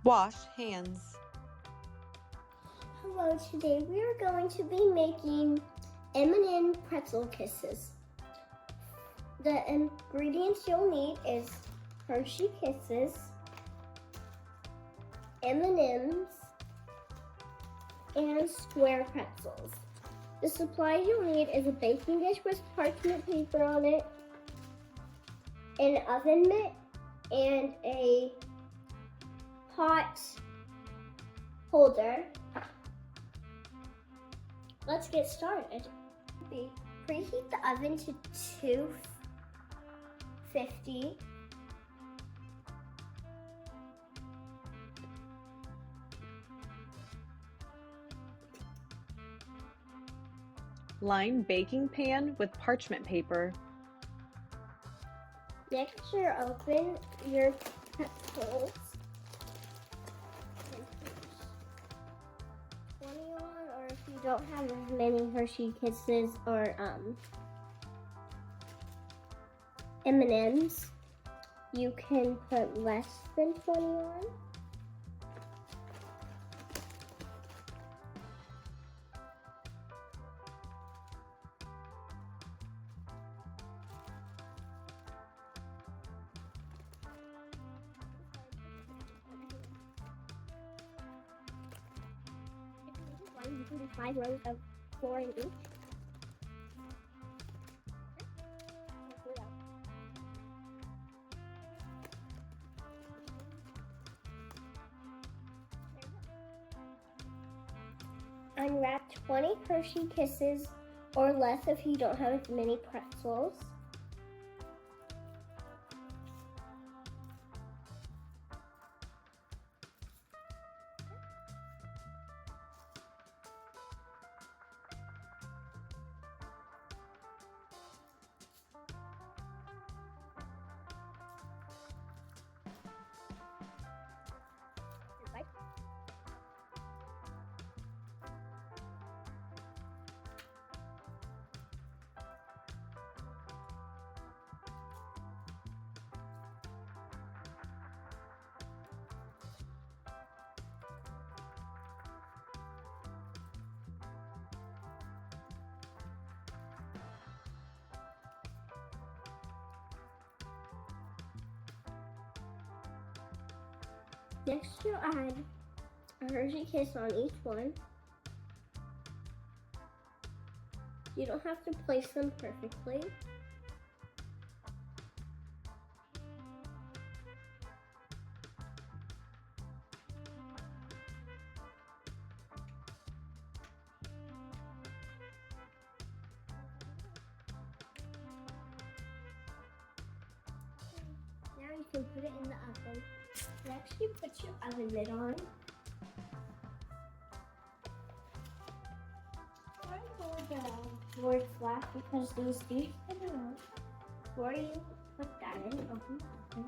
Wash hands. Hello, today we are going to be making M&M Pretzel Kisses. The ingredients you'll need is Hershey Kisses, M&Ms, and square pretzels. The supplies you'll need is a baking dish with parchment paper on it, an oven mitt, and a hot holder. Let's get started. Preheat the oven to 250. Line baking pan with parchment paper. Next, you open your pretzels. 20 on, or if you don't have as many Hershey Kisses or M&Ms, you can put less than 20 on. You can do 5 rows of 4 in each. Unwrap 20 Hershey Kisses or less if you don't have as many pretzels. Next, you'll add a Hershey Kiss on each one. You don't have to place them perfectly. Now you can put it in the oven. Next, you put your oven lid on. Try to hold the board flat because these do spin around. Before you put that in, open the oven.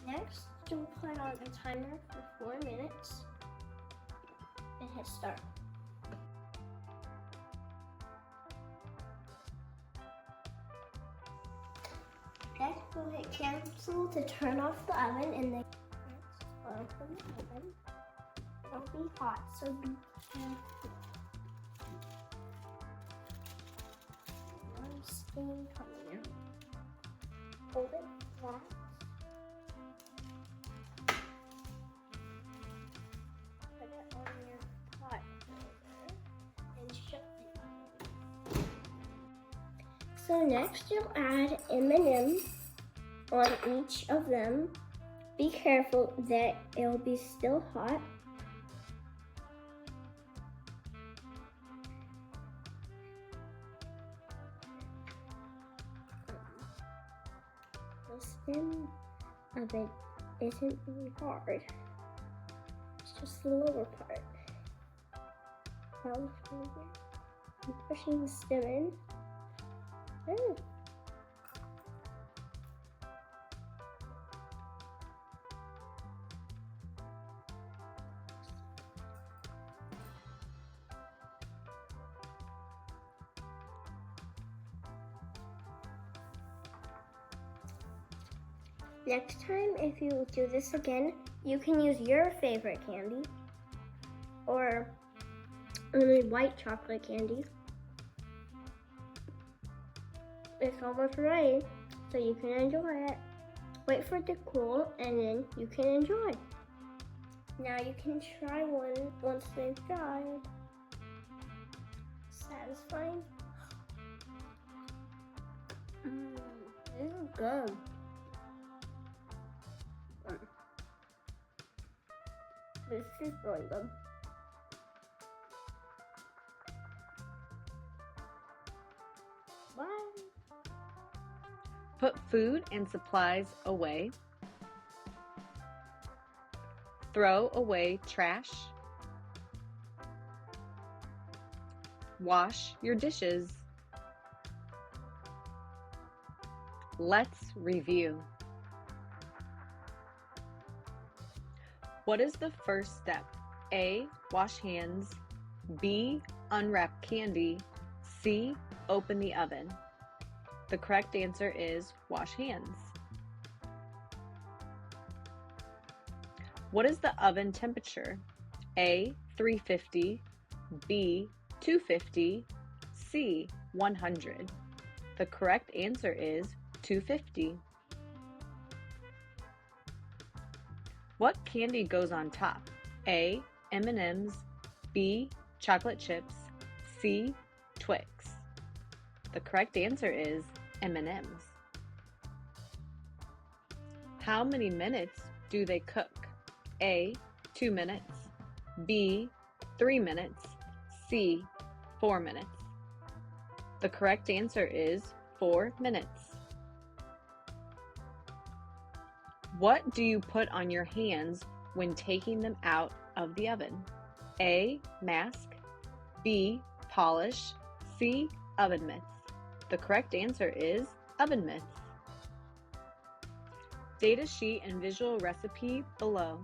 Next, you'll put on a timer for 4 minutes and hit start. Next, we'll hit cancel to turn off the oven and then open the oven. It'll be hot, so be careful. One steam coming out. Hold it flat. So next you'll add M&M on each of them. Be careful that it'll be still hot. The stem of it isn't really hard. It's just the lower part. I'm pushing the stem in. Oh. Next time, if you do this again, you can use your favorite candy or only white chocolate candy. It's almost ready, so you can enjoy it. Wait for it to cool, and then you can enjoy. Now you can try one once they've dried. Satisfying. This is good. This is really good. Bye. Put food and supplies away. Throw away trash. Wash your dishes. Let's review. What is the first step? A. Wash hands. B. Unwrap candy. C. Open the oven. The correct answer is wash hands. What is the oven temperature? A. 350. B. 250. C. 100. The correct answer is 250. What candy goes on top? A. M&M's. B. Chocolate chips. C. Twix. The correct answer is M&M's. How many minutes do they cook? A. 2 minutes. B. 3 minutes. C. 4 minutes. The correct answer is 4 minutes. What do you put on your hands when taking them out of the oven? A. Mask. B. Polish. C. Oven mitts. The correct answer is oven mitts. Data sheet and visual recipe below.